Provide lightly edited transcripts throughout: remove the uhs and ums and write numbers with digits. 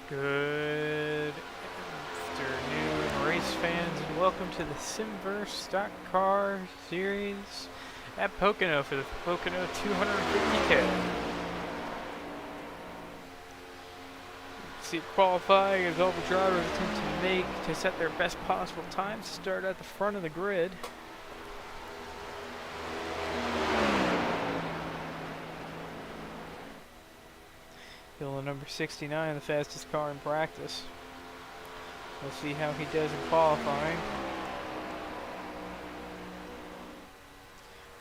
Good afternoon, race fans, and welcome to the Simverse Stock Car Series at Pocono for the Pocono 250K. See, qualifying is all the drivers attempt to make to set their best possible times to start at the front of the grid. Hill number 69, the fastest car in practice. We'll see how he does in qualifying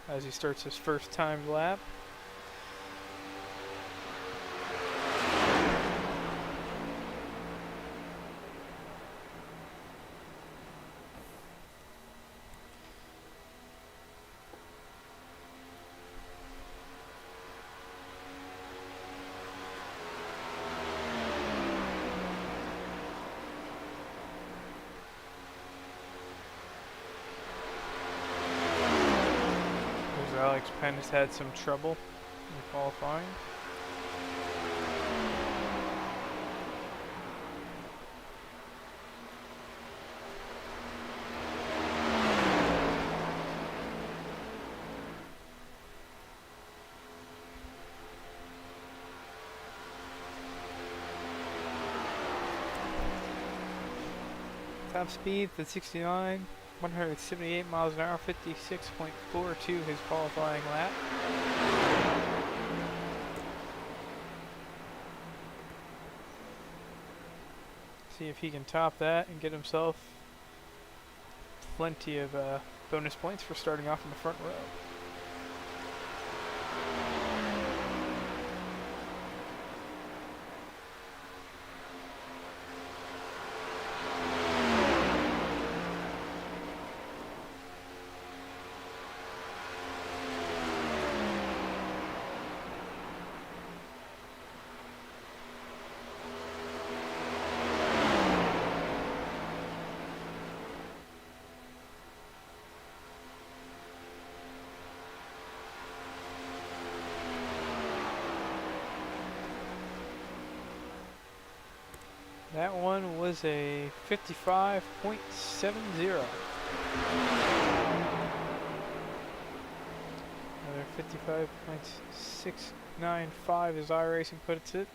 as he starts his first timed lap. Alex Penn has had some trouble in qualifying. Top speed at 69. 178 miles an hour, 56.42 his qualifying lap. See if he can top that and get himself plenty of bonus points for starting off in the front row. That one was a 55.70. Another 55.695 as iRacing puts it,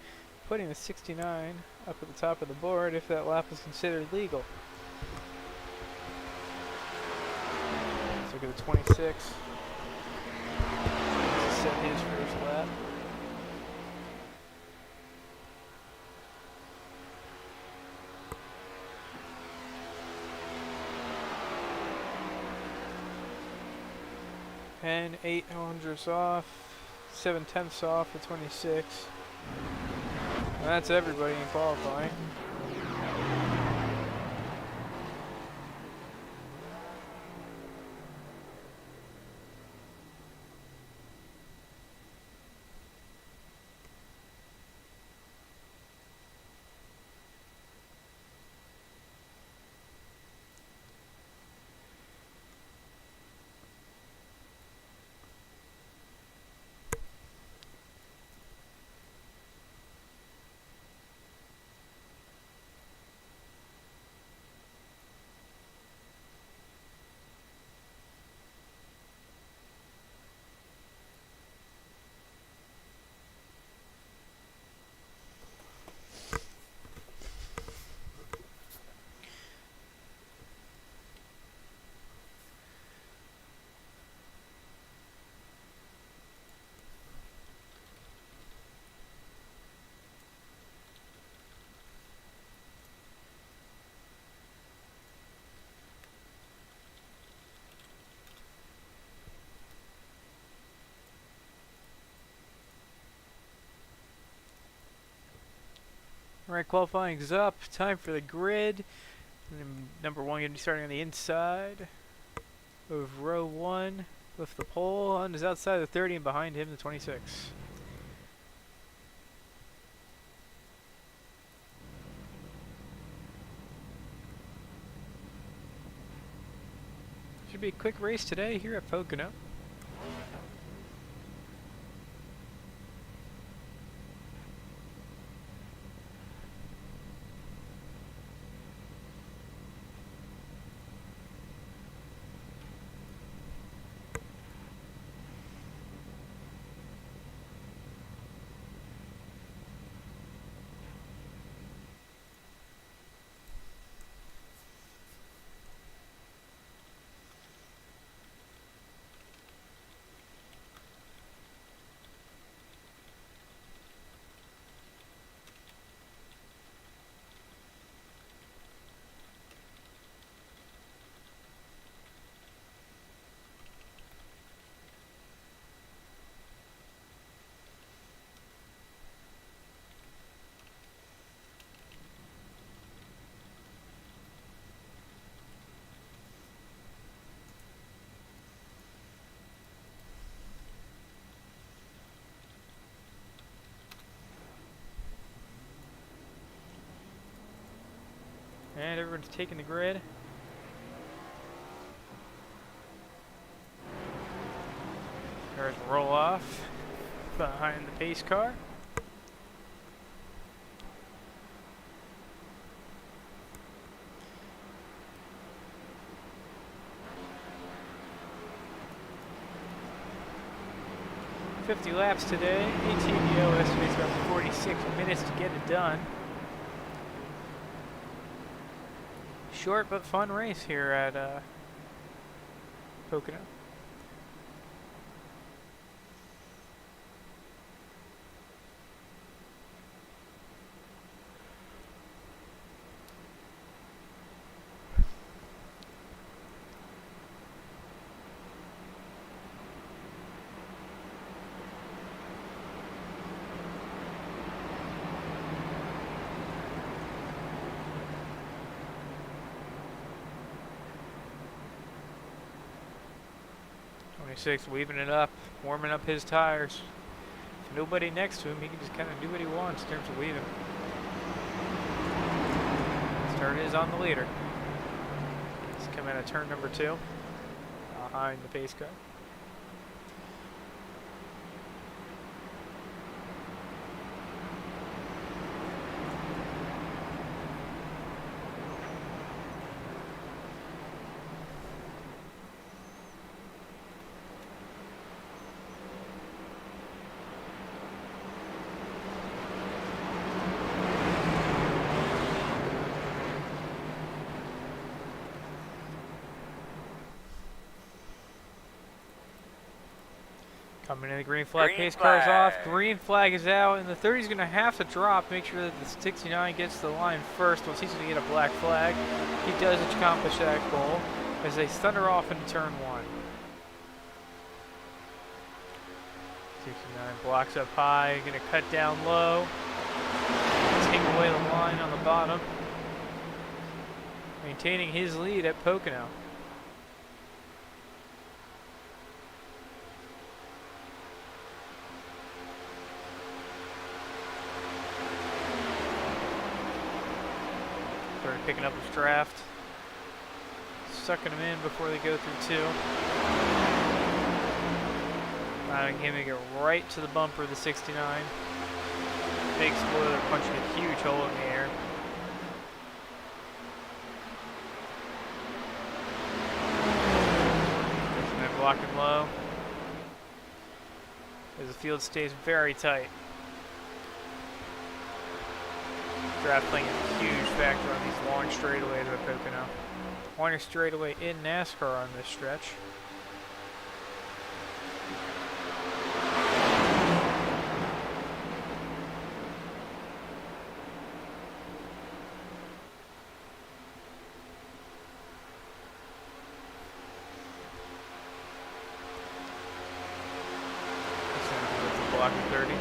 putting the 69 up at the top of the board if that lap is considered legal. Let's look at the 26. Let's set his first lap. And 800s off, 7/10 off for 26. And that's everybody in qualifying. Alright, qualifying's up. Time for the grid. Number one going to be starting on the inside of row 1 with the pole on his outside of the 30 and behind him the 26. Should be a quick race today here at Pocono. And everyone's taking the grid. Cars roll off behind the pace car. "50 laps today. ATVO estimates about 46 minutes to get it done. Short but fun race here at Pocono. Weaving it up, warming up his tires. If nobody next to him, he can just kind of do what he wants in terms of weaving. Start is on the leader. He's coming out of turn number 2, behind the pace car. Coming in the green flag, pace car's off, green flag is out, and the 30's going to have to drop, make sure that the 69 gets to the line first, once he's going to get a black flag. He does accomplish that goal as they thunder off into turn 1. 69 blocks up high, going to cut down low, take away the line on the bottom, maintaining his lead at Pocono. Picking up his draft, sucking him in before they go through 2. Allowing him to get right to the bumper of the 69. Big spoiler punching a huge hole in the air. And they're blocking low as the field stays very tight. Draft playing a huge factor on these long straightaways at Pocono. Longest straightaway in NASCAR on this stretch. It's a block of 30.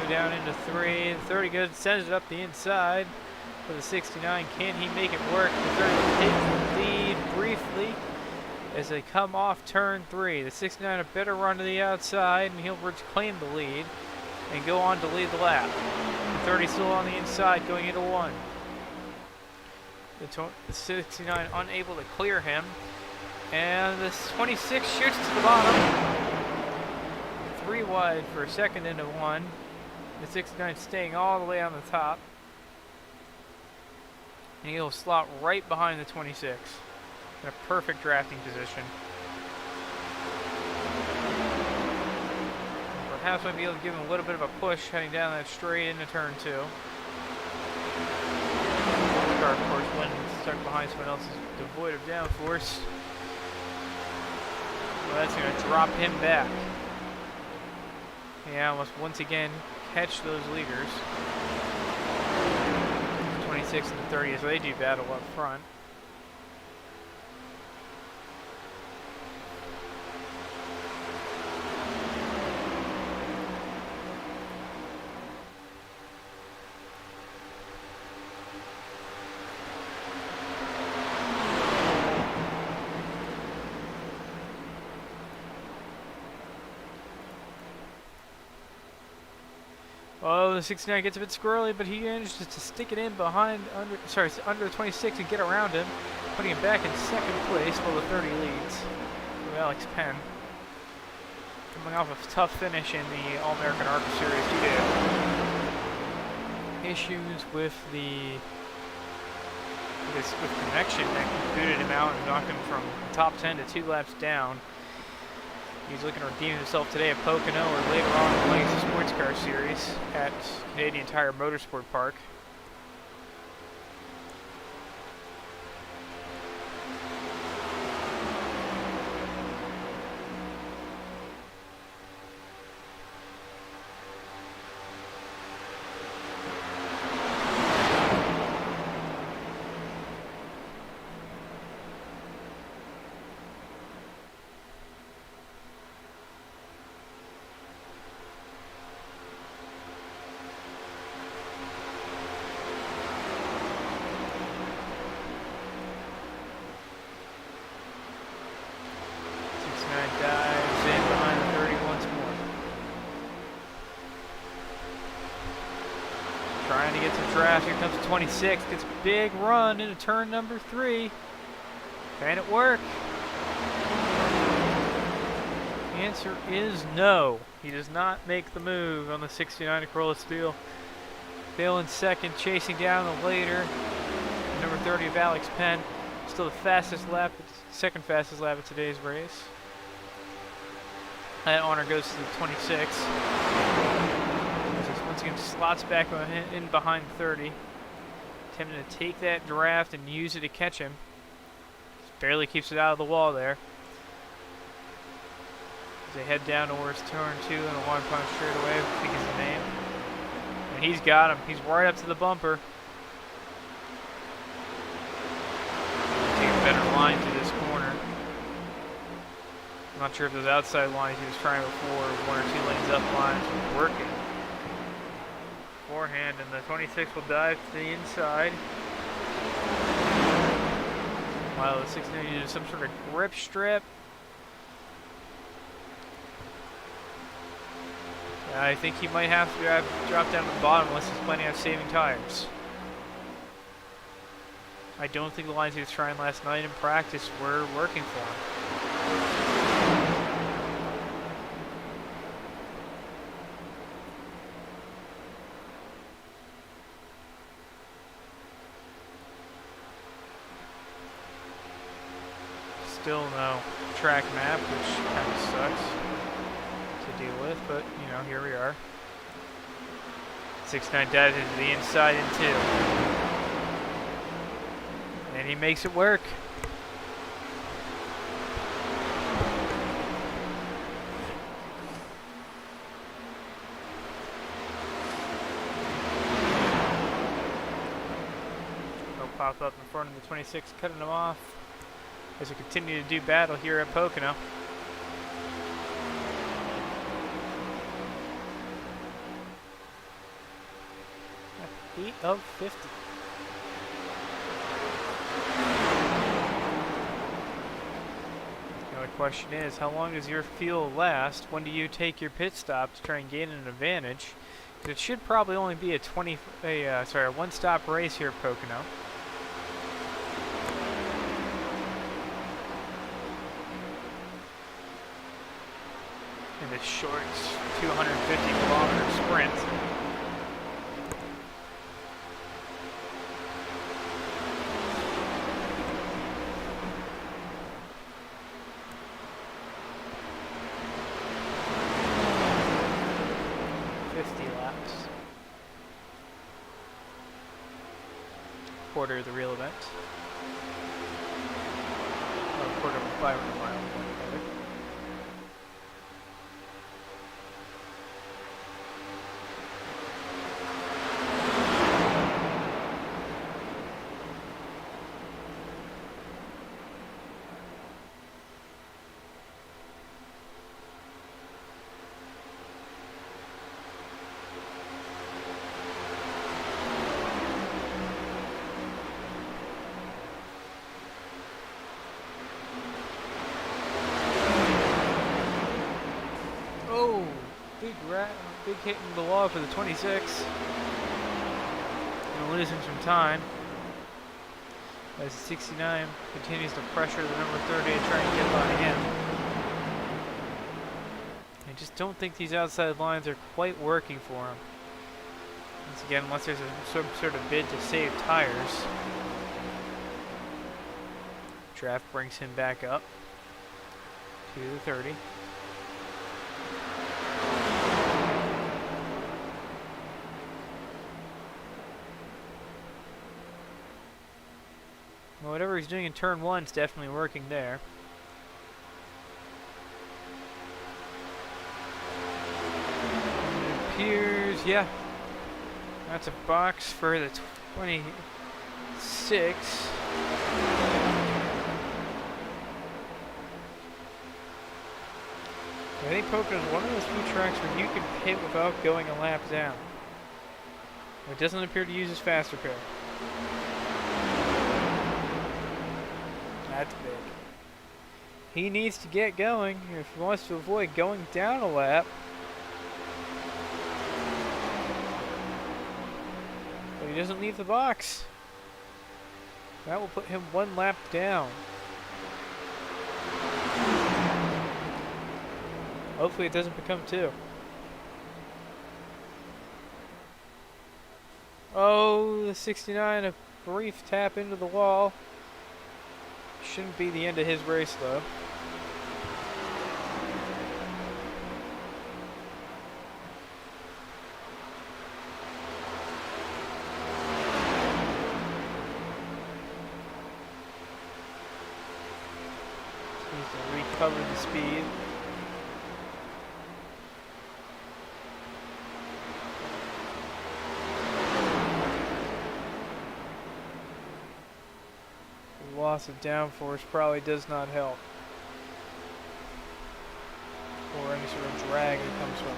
Down into 3, the 30 good, sends it up the inside for the 69. Can he make it work? The 30 takes the lead briefly as they come off turn 3. The 69 a better run to the outside, and he'll reclaim the lead and go on to lead the lap. The 30 still on the inside going into 1. The 69 unable to clear him, and the 26 shoots to the bottom. 3 wide for a second into 1. The 69 staying all the way on the top. And he'll slot right behind the 26 in a perfect drafting position. Perhaps might be able to give him a little bit of a push heading down that straight into turn 2. The car, of course, when stuck behind someone else is devoid of downforce. So that's going to drop him back. Yeah, must once again catch those leaders. 26 and the 30 as they do battle up front. Oh, the 69 gets a bit squirrely, but he manages to stick it in behind, under the 26 and get around him, putting him back in second place while the 30 leads. With Alex Penn coming off a tough finish in the All-American ARCA Series due to issues with with connection that booted him out and knocked him from top 10 to 2 laps down. He's looking to redeem himself today at Pocono or later on in the Legacy Sports Car Series at Canadian Tire Motorsport Park. Dives in behind the 30 once more. Trying to get some draft. Here comes the 26. Gets a big run into turn number 3. Can it work? The answer is no. He does not make the move on the 69 Corolla Steel. Dale in second, chasing down the later number 30 of Alex Penn. Still the fastest lap, second fastest lap of today's race. That honor goes to the 26. Once again, slots back in behind 30. Attempting to take that draft and use it to catch him. Just barely keeps it out of the wall there. As they head down towards turn 2 and a one punch straight away, I think is the name. And he's got him. He's right up to the bumper. Take a better line through this corner. I'm not sure if those outside lines he was trying before, 1 or 2 lanes up lines, were working. Forehand, and the 26 will dive to the inside. While the 69 uses some sort of grip strip. I think he might have to drop down to the bottom unless he's planning on saving tires. I don't think the lines he was trying last night in practice were working for him. Still no track map, which kind of sucks to deal with, but you know, here we are. 69 dives into the inside in 2. And he makes it work. He'll pop up in front of the 26, cutting him off. As we continue to do battle here at Pocono. At 8 of 50. Now the question is, how long does your fuel last? When do you take your pit stop to try and gain an advantage? It should probably only be a one-stop race here at Pocono. In this short 250-kilometer sprint. Quarter of the real event. Or quarter of a 500 mile one, rather. Big hit into the wall for the 26. And losing some time as the 69 continues to pressure the number 30 and try and get by him. I just don't think these outside lines are quite working for him. Once again, unless there's some sort of bid to save tires. Draft brings him back up to the 30. Well, whatever he's doing in turn 1 is definitely working there. It appears, yeah. That's a box for the 26. I think Pocono is one of those few tracks where you can pit without going a lap down. It doesn't appear to use his fast repair. That's big. He needs to get going if he wants to avoid going down a lap. But he doesn't leave the box. That will put him 1 lap down. Hopefully it doesn't become 2. Oh, the 69, a brief tap into the wall. Shouldn't be the end of his race, though. Needs to recover the speed. Loss of downforce probably does not help. Or any sort of drag that comes from it.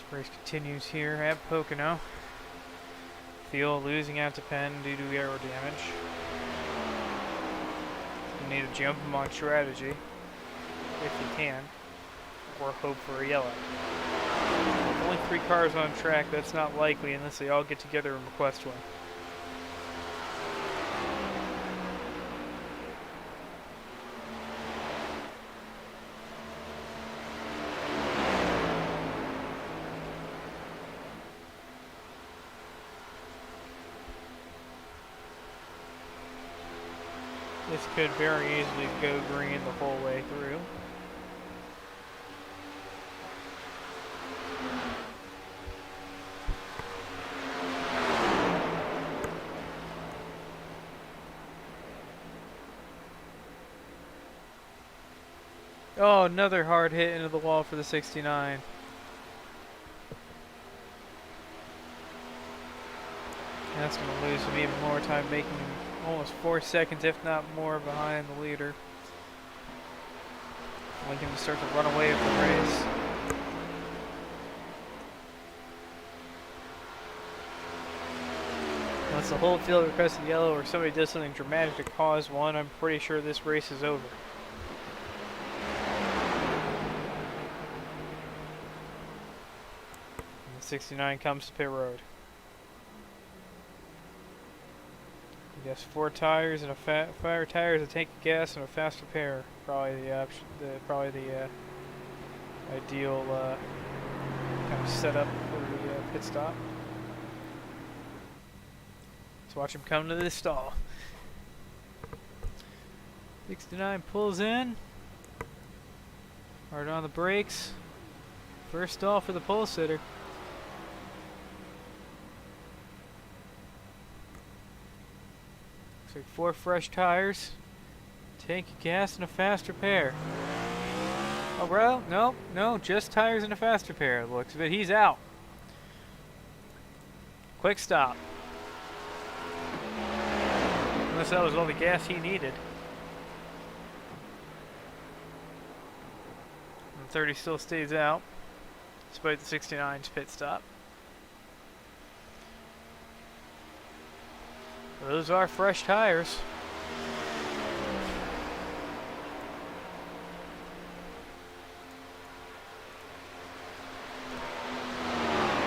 Race continues here at Pocono. Field losing out to Penn due to aero damage. You need to jump him on strategy if you can, or hope for a yellow. With only 3 cars on track, that's not likely unless they all get together and request one. This could very easily go green the whole way through. Oh, another hard hit into the wall for the 69. That's going to lose him even more time, making him almost 4 seconds, if not more, behind the leader. Lincoln to start to run away with the race. Once the whole field requests a yellow or somebody does something dramatic to cause one, I'm pretty sure this race is over. 69 comes to pit road. I guess 4 tires and a 5 tires, a tank of gas, and a faster pair. Probably the option. The ideal kind of setup for the pit stop. Let's watch him come to this stall. 69 pulls in. Hard on the brakes. First stall for the pole sitter. Looks like 4 fresh tires, tank of gas, and a faster pair. Oh, bro, no, just tires and a faster pair. Looks, but he's out. Quick stop. Unless that was all the gas he needed. And 30 still stays out, despite the 69's pit stop. Those are fresh tires.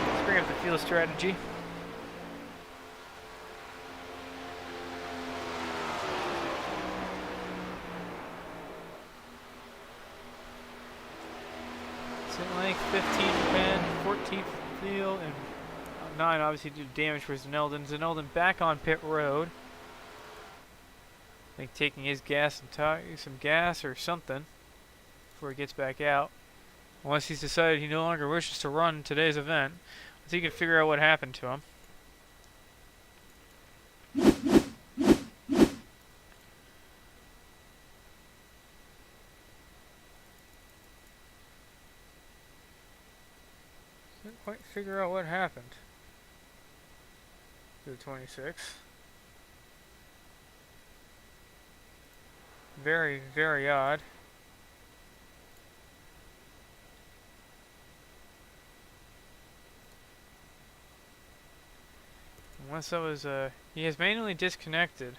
Let's bring up the fuel strategy. Set length 15 for Ben, 14 for fuel, and 9 obviously due to damage for Zeneldon. Zeneldon back on pit road. I think taking his gas and some gas or something before he gets back out. Unless he's decided he no longer wishes to run today's event. Let's see if he can figure out what happened to him. Can't quite figure out what happened to the 26. Very, very odd. Unless that was he has manually disconnected.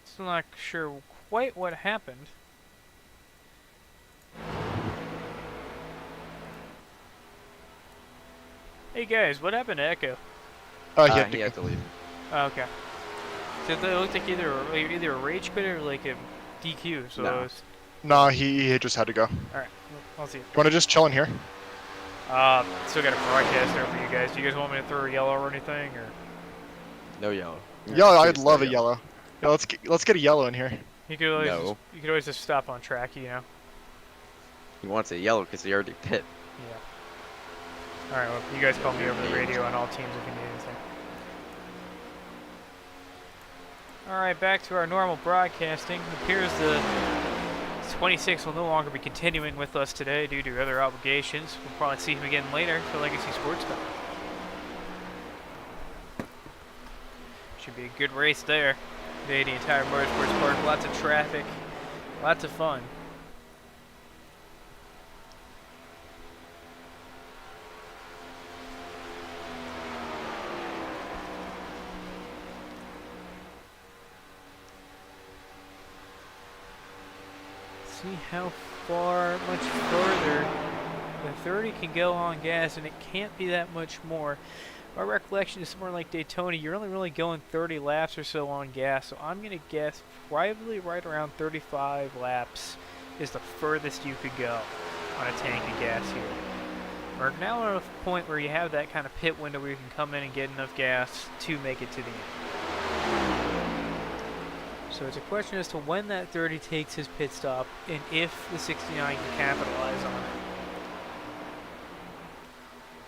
Still not sure quite what happened. Hey guys, what happened to Echo? He had to leave. Oh, okay. So it looked like either a rage quit or like a DQ. So No. it was, No, he just had to go. alright, I'll see. You want to just chill in here? Still got a broadcast there for you guys. Do you guys want me to throw a yellow or anything, or? No yellow. Yellow, I'd Please, love no a yellow. Yeah, let's get a yellow in here. You could always No. you could always just stop on track, you know. He wants a yellow because he already pit. Yeah. Alright, well, you guys call me over the radio on all teams if you need anything. Alright, back to our normal broadcasting. It appears the 26 will no longer be continuing with us today due to other obligations. We'll probably see him again later for Legacy Sports Cup. Should be a good race there. Today, the entire Motorsports Park, lots of traffic, lots of fun. See how much further the 30 can go on gas, and it can't be that much more. My recollection is somewhere like Daytona, you're only really going 30 laps or so on gas, so I'm going to guess probably right around 35 laps is the furthest you could go on a tank of gas here. We're now at a point where you have that kind of pit window where you can come in and get enough gas to make it to the end. So it's a question as to when that 30 takes his pit stop and if the 69 can capitalize on it.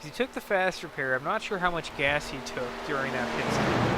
He took the faster pair. I'm not sure how much gas he took during that pit stop.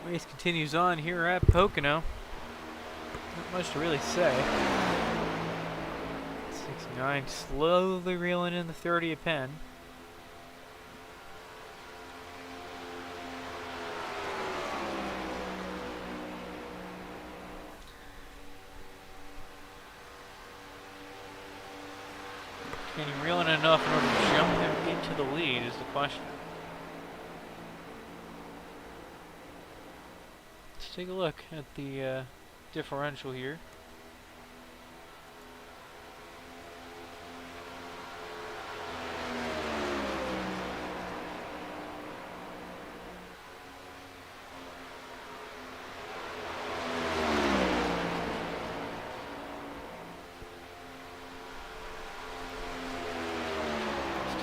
Race continues on here at Pocono. Not much to really say. 69 slowly reeling in the 30 a pen. Can he reel in enough in order to jump him into the lead is the question. Let's take a look at the differential here.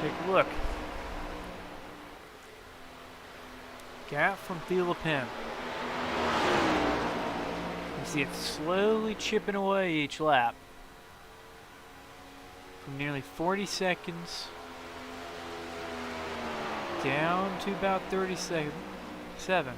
Take a look. Gap from field of pen. You see it slowly chipping away each lap. From nearly 40 seconds down to about 37.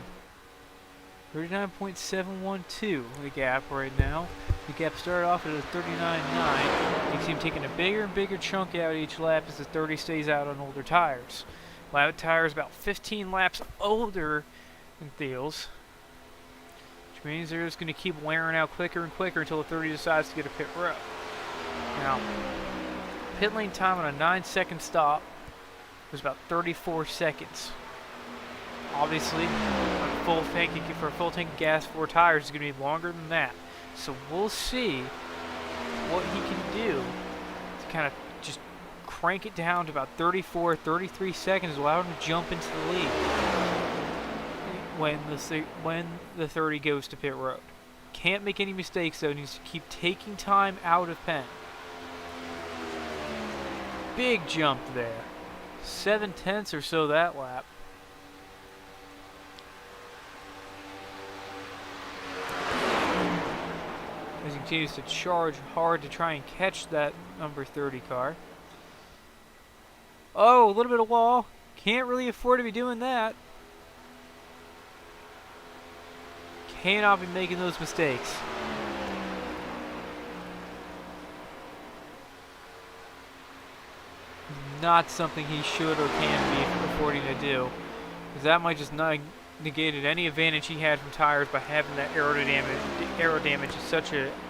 39.712 the gap right now. The gap started off at a 39.9. You can see him taking a bigger and bigger chunk out each lap as the 30 stays out on older tires. Lap tires about 15 laps older than Thiel's, which means they're just going to keep wearing out quicker and quicker until the 30 decides to get a pit row. Now, pit lane time on a 9-second stop was about 34 seconds. Obviously, for a full tank of gas, 4 tires is going to be longer than that. So we'll see what he can do to kind of just crank it down to about 34, 33 seconds, allow him to jump into the lead when the 30 goes to pit road. Can't make any mistakes though, needs to keep taking time out of pen. Big jump there. 7/10 or so that lap. As he continues to charge hard to try and catch that number 30 car. Oh, a little bit of wall. Can't really afford to be doing that. Cannot be making those mistakes. Not something he should or can be affording to do. Because that might just negated any advantage he had from tires by having that aero damage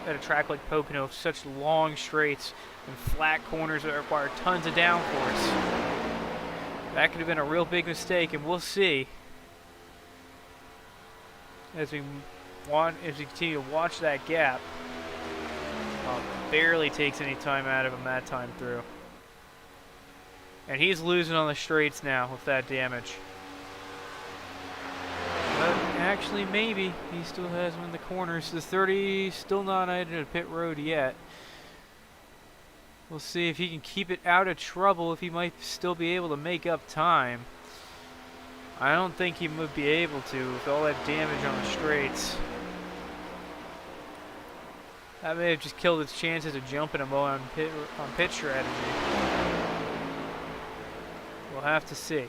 at a track like Pocono, such long straights and flat corners that require tons of downforce. That could have been a real big mistake, and we'll see as we continue to watch that gap. Barely takes any time out of him that time through, and he's losing on the straights now with that damage. But actually, maybe he still has him in the corners. The 30 still not out of pit road yet. We'll see if he can keep it out of trouble, if he might still be able to make up time. I don't think he would be able to with all that damage on the straights. That may have just killed its chances of jumping him on pit strategy. We'll have to see.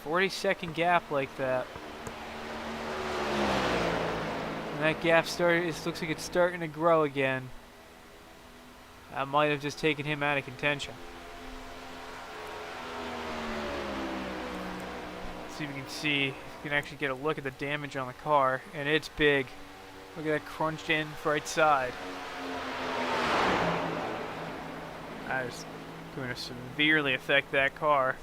40-second gap like that. And that gap it looks like it's starting to grow again. That might have just taken him out of contention. Let's see if we can actually get a look at the damage on the car, and it's big. Look at that crunched in right side. That is going to severely affect that car.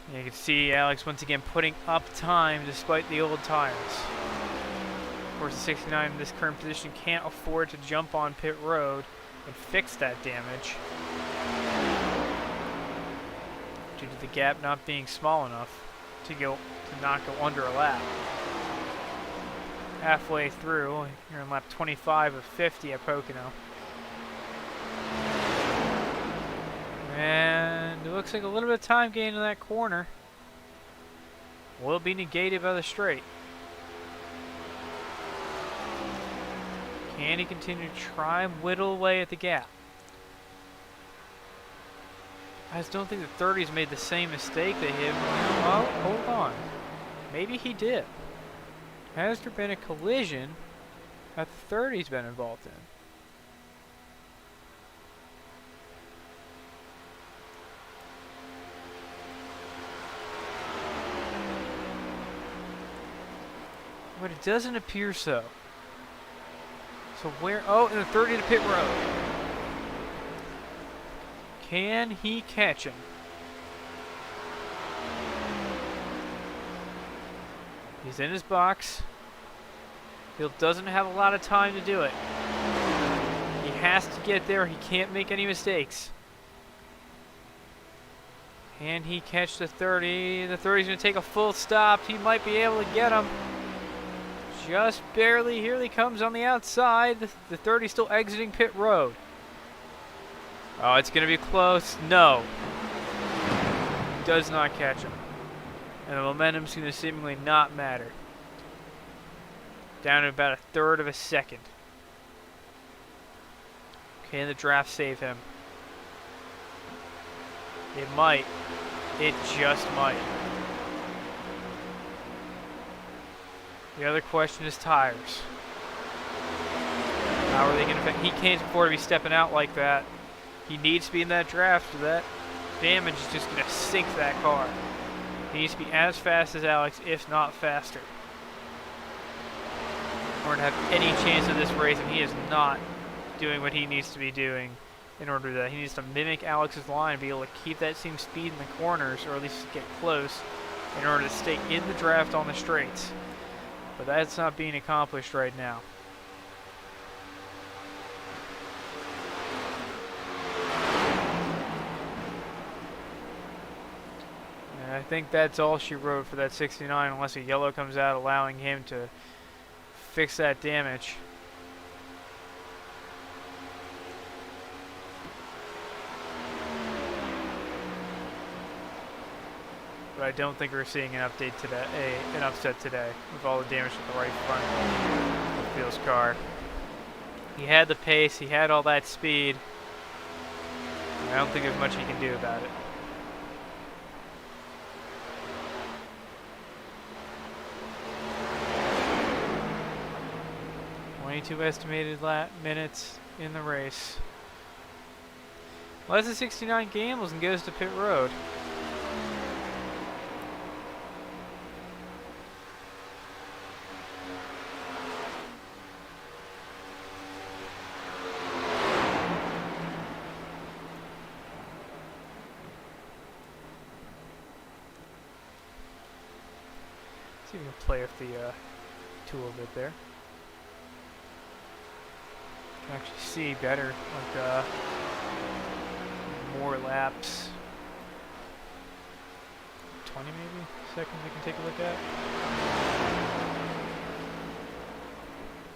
And you can see Alex once again putting up time despite the old tires. Of course, the 69 in this current position can't afford to jump on pit road and fix that damage due to the gap not being small enough to not go under a lap. Halfway through, you're on lap 25 of 50 at Pocono. And it looks like a little bit of time gain in that corner will be negated by the straight. Can he continue to try and whittle away at the gap? I just don't think the 30's made the same mistake that he. Oh, hold on. Maybe he did. Has there been a collision that the 30's been involved in? But it doesn't appear so. So where? Oh, and the 30 to pit road. Can he catch him? He's in his box. He doesn't have a lot of time to do it. He has to get there. He can't make any mistakes. Can he catch the 30? The 30's going to take a full stop. He might be able to get him. Just barely. Here he comes on the outside. The 30's still exiting pit road. Oh, it's going to be close. No. Does not catch him. And the momentum's going to seemingly not matter. Down to about a third of a second. Can the draft save him? It might. It just might. The other question is tires. How are they going to... He can't afford to be stepping out like that. He needs to be in that draft, or that damage is just going to sink that car. He needs to be as fast as Alex, if not faster. Or to have any chance of this race, and he is not doing what he needs to be doing in order to that. He needs to mimic Alex's line, be able to keep that same speed in the corners, or at least get close, in order to stay in the draft on the straights. But that's not being accomplished right now. And I think that's all she wrote for that 69, unless a yellow comes out allowing him to fix that damage. But I don't think we're seeing an update today, an upset today, with all the damage to the right front of Field's car. He had the pace, he had all that speed. I don't think there's much he can do about it. .22 estimated minutes in the race. Less than 69 gambles and goes to pit road. See if we can play with the tool a bit there. Can actually see better, like more laps. 20 maybe seconds we can take a look at.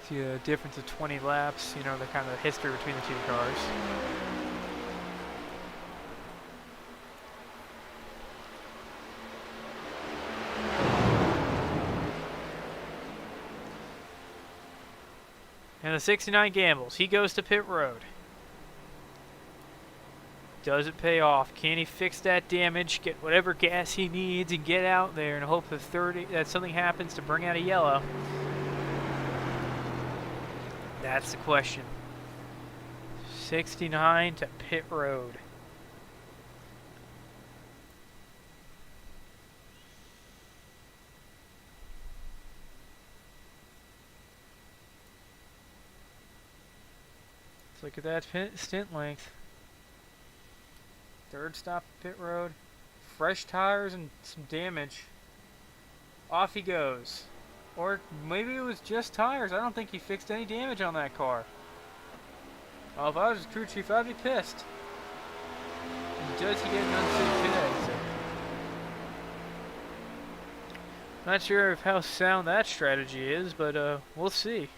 See a difference of 20 laps, you know, the kind of history between the two cars. And the 69 gambles. He goes to pit road. Does it pay off? Can he fix that damage, get whatever gas he needs, and get out there and hope that something happens to bring out a yellow? That's the question. 69 to pit road. Look at that stint length. Third stop pit road. Fresh tires and some damage. Off he goes. Or maybe it was just tires. I don't think he fixed any damage on that car. Oh, if I was crew chief, I'd be pissed. Does he get an unsafe pit exit? Not sure of how sound that strategy is, but we'll see.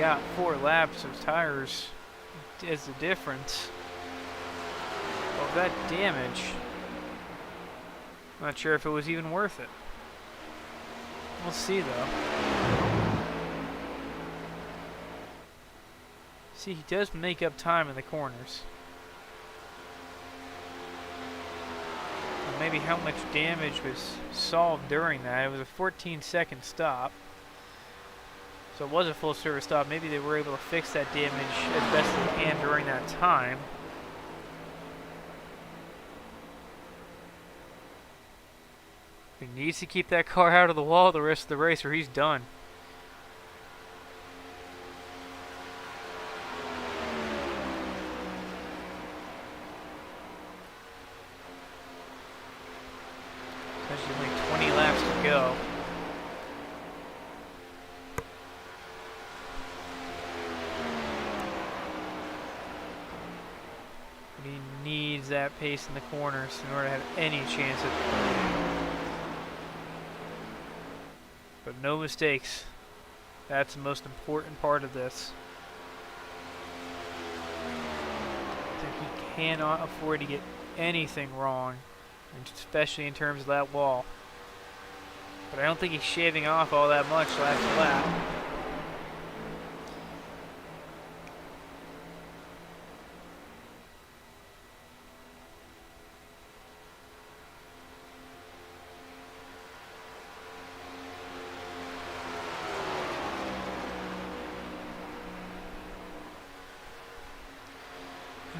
got 4 laps of tires as the difference. Well, that damage, I'm not sure if it was even worth it. We'll see though. See, he does make up time in the corners. Maybe how much damage was solved during that. It was a 14-second stop. So it was a full service stop. Maybe they were able to fix that damage as best they can during that time. He needs to keep that car out of the wall the rest of the race or he's done. There's only 20 laps to go. But he needs that pace in the corners in order to have any chance at. But no mistakes. That's the most important part of this. I think he cannot afford to get anything wrong, especially in terms of that wall. But I don't think he's shaving off all that much lap to lap.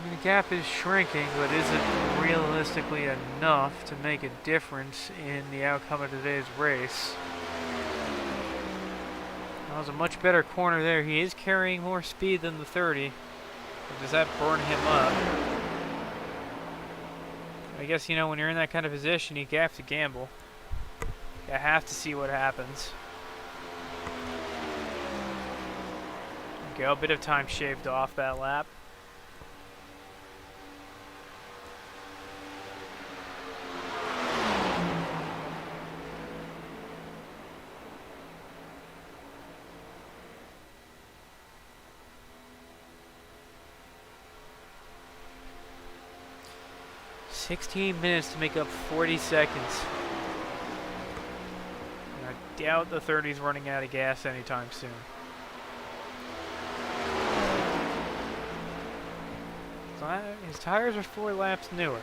The gap is shrinking, but isn't realistically enough to make a difference in the outcome of today's race. That was a much better corner there. He is carrying more speed than the 30. But does that burn him up? I guess, you know, when you're in that kind of position, you have to gamble. You have to see what happens. Okay, a bit of time shaved off that lap. $16 minutes to make up 40 seconds. And I doubt the 30's running out of gas anytime soon. So his tires are 4 laps newer.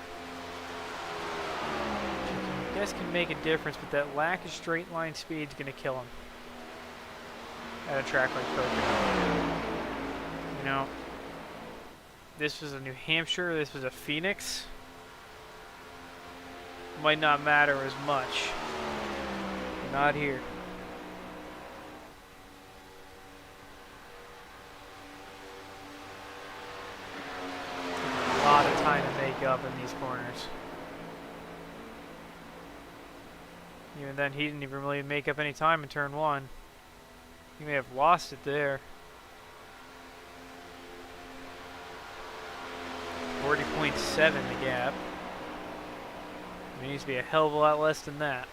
I guess can make a difference, but that lack of straight line speed is going to kill him at a track like Pocono. You know, this was a New Hampshire, this was a Phoenix. Might not matter as much. Not here. A lot of time to make up in these corners. Even then, he didn't even really make up any time in turn 1. He may have lost it there. 40.7 the gap. It needs to be a hell of a lot less than that.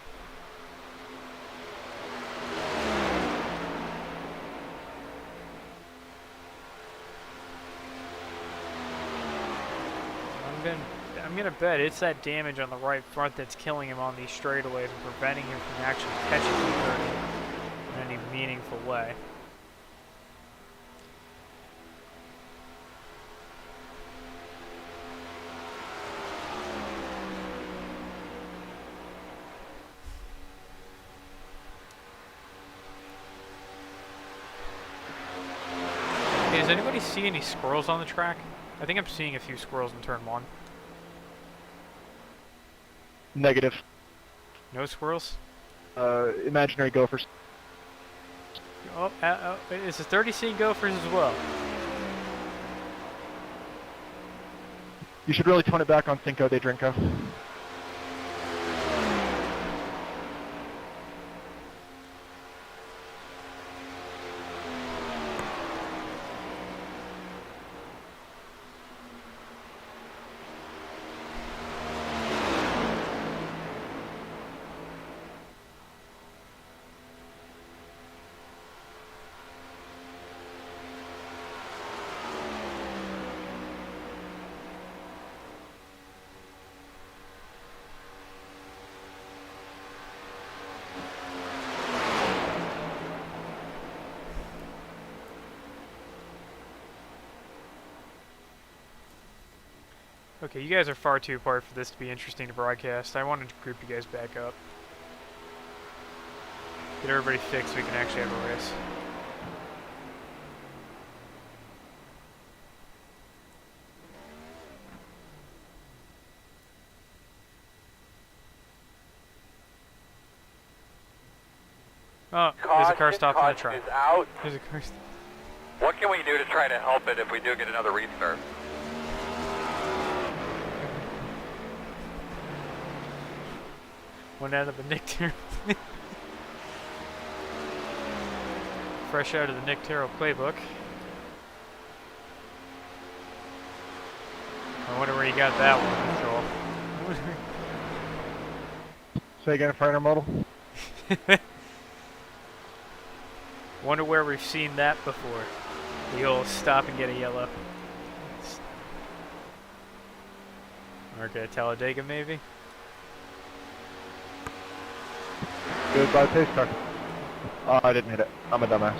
I'm gonna bet it's that damage on the right front that's killing him on these straightaways and preventing him from actually catching the 30 in any meaningful way. Does anybody see any squirrels on the track? I think I'm seeing a few squirrels in turn 1. Negative. No squirrels? Imaginary gophers. Oh, is the 30 seeing gophers as well? You should really tone it back on Cinco de Drinko. Okay, you guys are far too apart for this to be interesting to broadcast. I wanted to group you guys back up. Get everybody fixed so we can actually have a race. Oh, there's a car stopped on the track. Out. There's a car. What can we do to try to help it if we do get another restart? One out of the Nick Terrell. Fresh out of the Nick Terrell playbook. I wonder where you got that one, Joel. Say again for intermodal. Wonder where we've seen that before. The old stop and get a yellow. Okay, Talladega maybe? Goodbye, pace car. Oh, I didn't hit it. I'm a dumbass.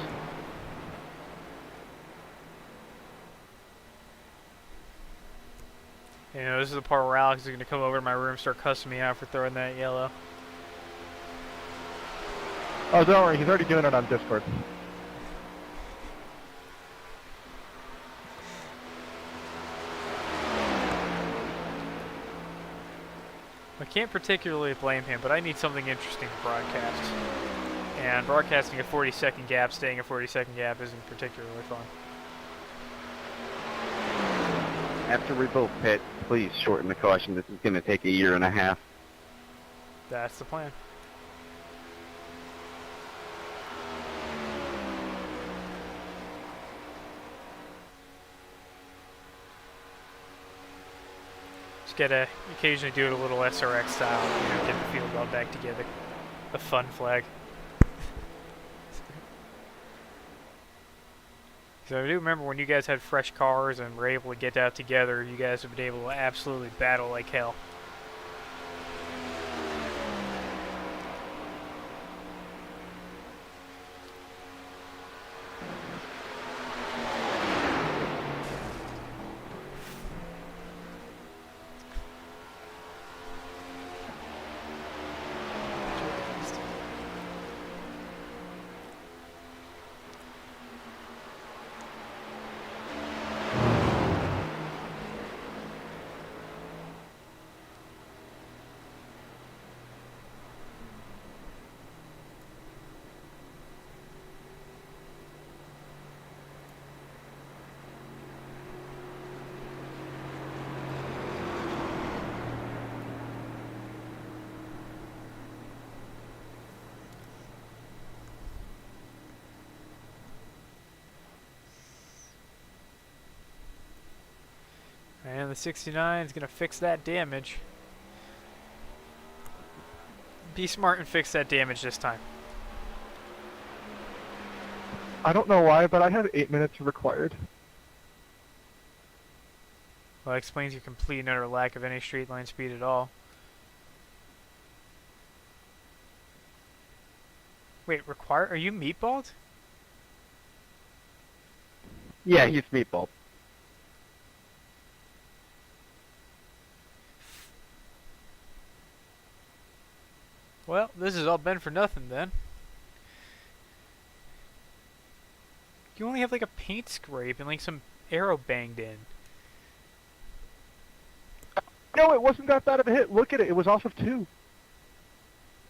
You know, this is the part where Alex is going to come over to my room and start cussing me out for throwing that yellow. Oh, don't worry. He's already doing it on Discord. I can't particularly blame him, but I need something interesting to broadcast. And broadcasting a 40-second gap, staying a 40-second gap isn't particularly fun. After we both pit, please shorten the caution. This is going to take 1.5 years. That's the plan. Just gotta occasionally do it a little SRX style, you know, get the field all back together. The fun flag. So I do remember when you guys had fresh cars and were able to get out together, you guys have been able to absolutely battle like hell. And the 69 is going to fix that damage. Be smart and fix that damage this time. I don't know why, but I had 8 minutes required. Well, that explains your complete and utter lack of any straight line speed at all. Wait, are you meatballed? Yeah, he's meatball. Well, this has all been for nothing then. You only have like a paint scrape and like some arrow banged in. No, it wasn't that bad of a hit. Look at it. It was off of 2.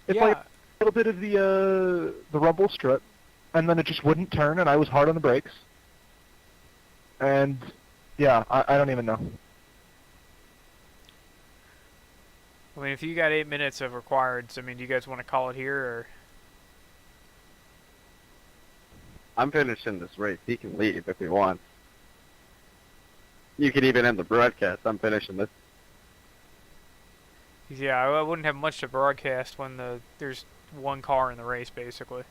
It's Yeah. like a little bit of the rumble strip, and then it just wouldn't turn, and I was hard on the brakes. And yeah, I don't even know. I mean, if you got 8 minutes of requireds, I mean, do you guys want to call it here or? I'm finishing this race. He can leave if he wants. You can even end the broadcast. I'm finishing this. Yeah, I wouldn't have much to broadcast when there's one car in the race, basically.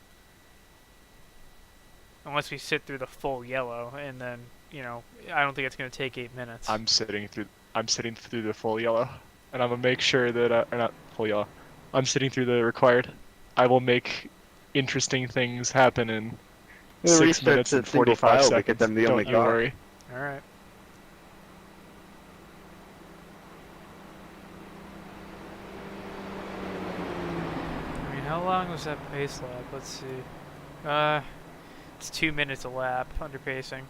Unless we sit through the full yellow, and then, you know, I don't think it's going to take 8 minutes. I'm sitting through the full yellow, and I'm gonna make sure that or not full yellow. I'm sitting through the required. I will make interesting things happen in The 6 restart's minutes a and single 45 file seconds. because I'm the only Don't you car. worry. Alright. How long was that pace lap? Let's see. It's 2 minutes a lap under pacing.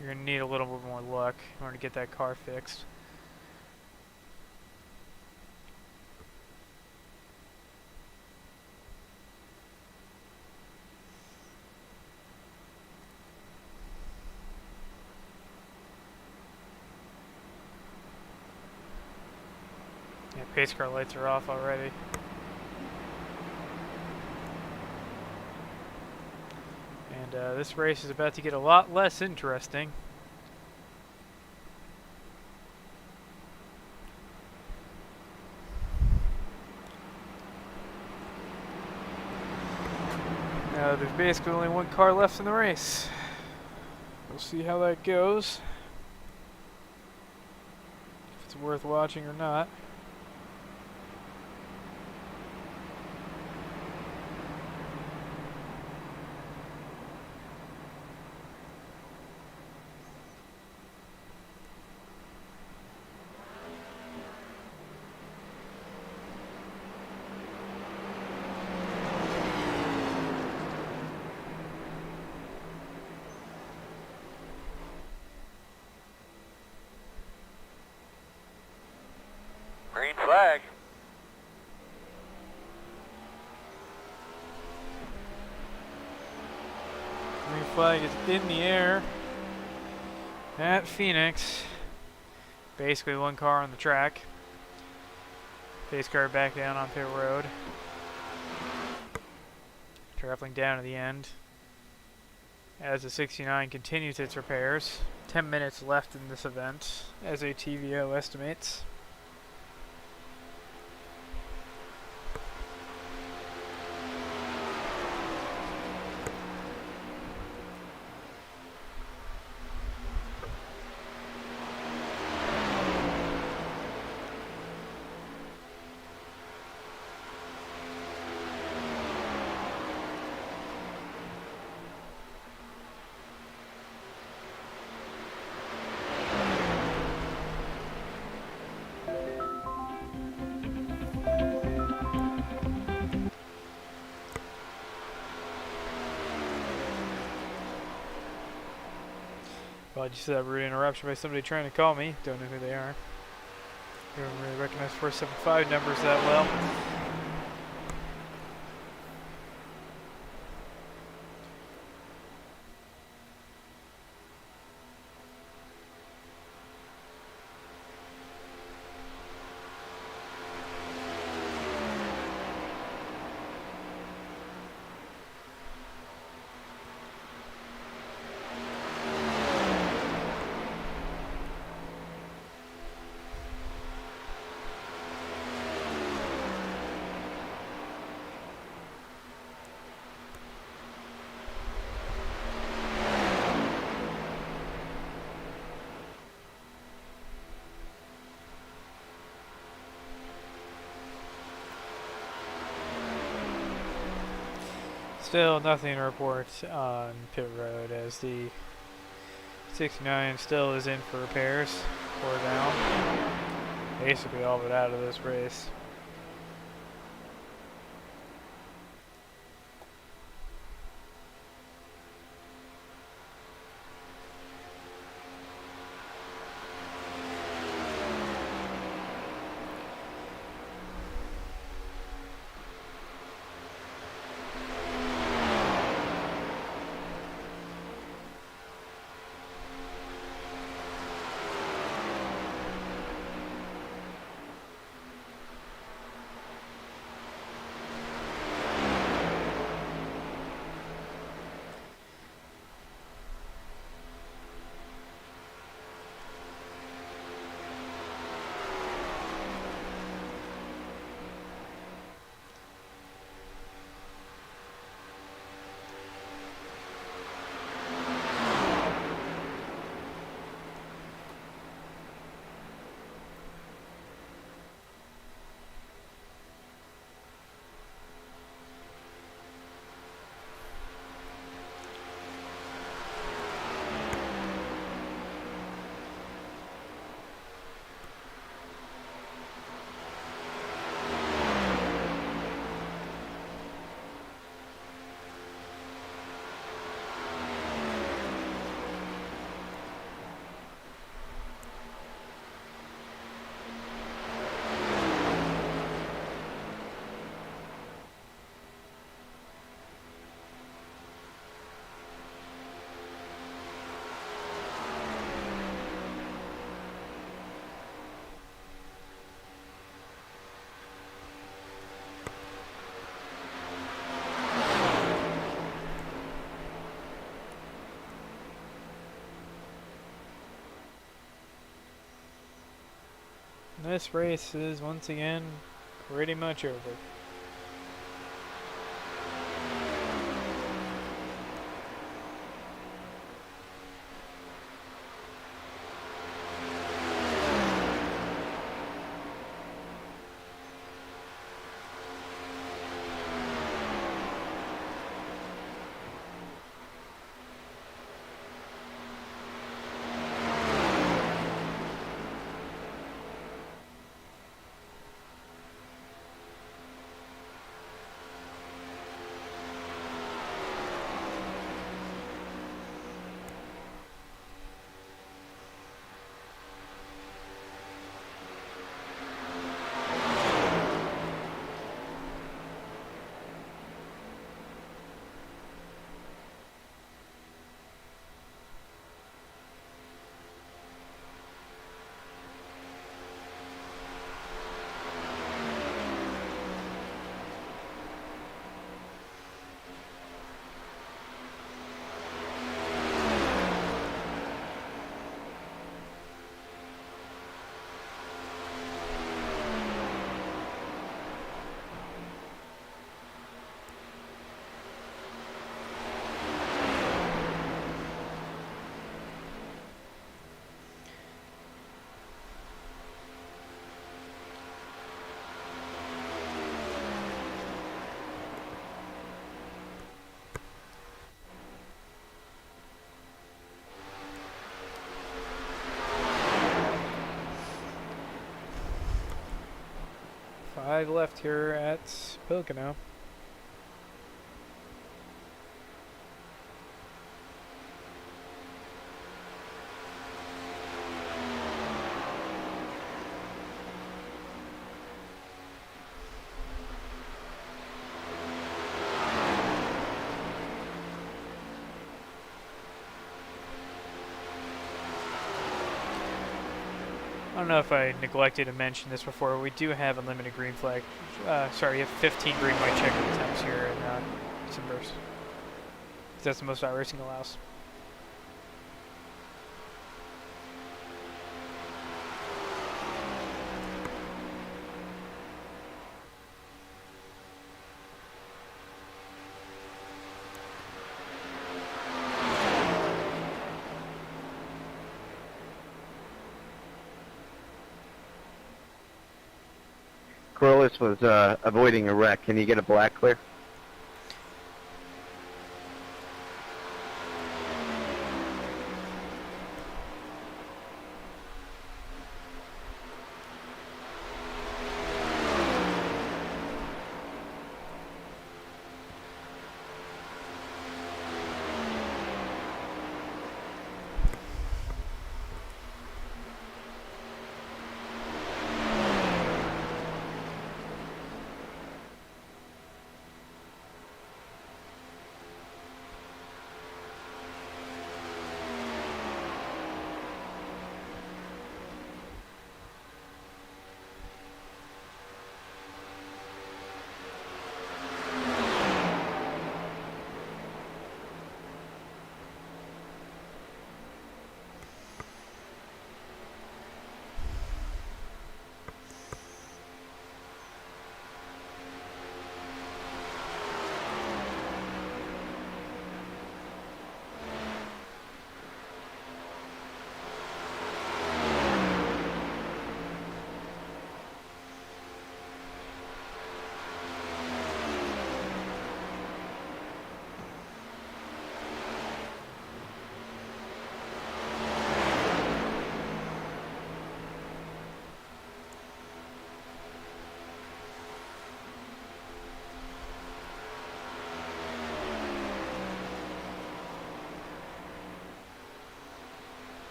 You're gonna need a little bit more luck in order to get that car fixed. Yeah, pace car lights are off already. And this race is about to get a lot less interesting. Now there's basically only one car left in the race. We'll see how that goes. If it's worth watching or not. Green flag. Green flag is in the air at Phoenix. Basically one car on the track. Pace car back down on pit road. Traveling down to the end. As the 69 continues its repairs. 10 minutes left in this event, as a TVO estimates. Apologies for that rude interruption by somebody trying to call me. Don't know who they are. Don't really recognize 475 numbers that well. Still nothing to report on pit road as the 69 still is in for repairs. 4 down. Basically all but out of this race. this race is once again pretty much over. Five left here at Pocono. I don't know if I neglected to mention this before. We do have unlimited green flag. Sorry, we have 15 green white checker attempts here in Simverse. That's the most iRacing allows. Corliss was avoiding a wreck. Can you get a black clear?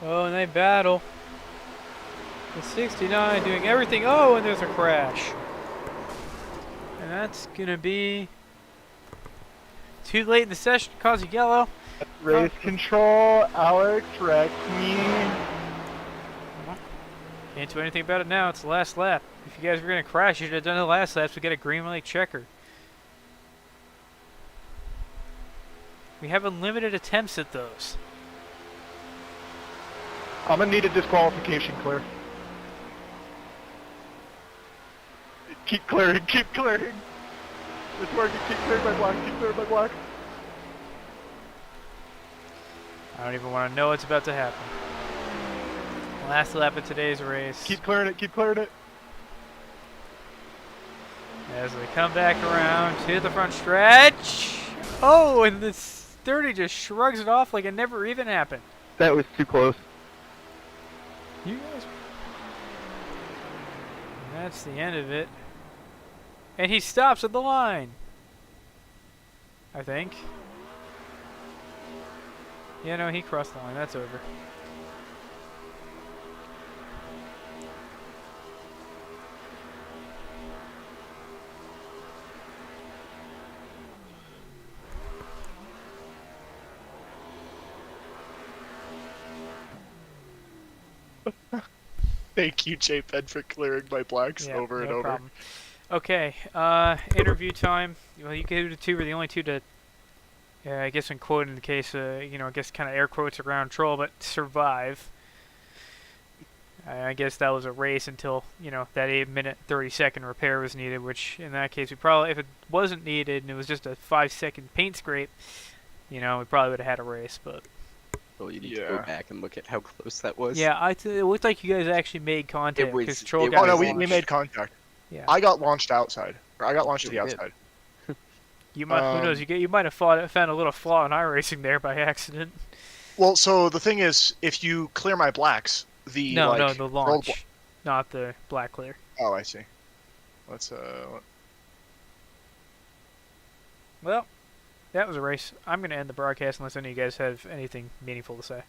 Oh, and they battle. The 69 doing everything. Oh, and there's a crash. And that's gonna be too late in the session to cause a yellow. Race control, Alex, wreck me. Can't do anything about it now. It's the last lap. If you guys were gonna crash, you should have done the last lap so we get a green light checker. We have unlimited attempts at those. I'm gonna need a disqualification clear. Keep clearing, keep clearing. It's working, keep clearing my block, keep clearing my block. I don't even want to know what's about to happen. Last lap of today's race. Keep clearing it, keep clearing it. As we come back around to the front stretch. Oh, and this 30 just shrugs it off like it never even happened. That was too close. You guys. And that's the end of it. And he stops at the line. I think. Yeah, no, he crossed the line. That's over. Thank you, JPEG, for clearing my blacks Yeah, over and no over. problem. Okay, interview time. Well, you get the two were the only two to, I guess in quote in the case, you know, I guess kind of air quotes around troll, but survive. I guess that was a race until, you know, that 8-minute 30-second repair was needed, which in that case we probably, if it wasn't needed and it was just a 5-second paint scrape, you know, we probably would have had a race, but. Well, you need to go Yeah. back and look at how close that was. Yeah, it looked like you guys actually made contact was- because troll it got Oh no, was we launched. made contact. Yeah. I got launched outside. Or I got launched to the You did. outside. You might, who knows? You might have found a little flaw in iRacing there by accident. Well, so the thing is, if you clear my blacks, the No, like, no, the roll launch, not the black clear. Oh, I see. Let's Well, that was a race. I'm gonna end the broadcast unless any of you guys have anything meaningful to say.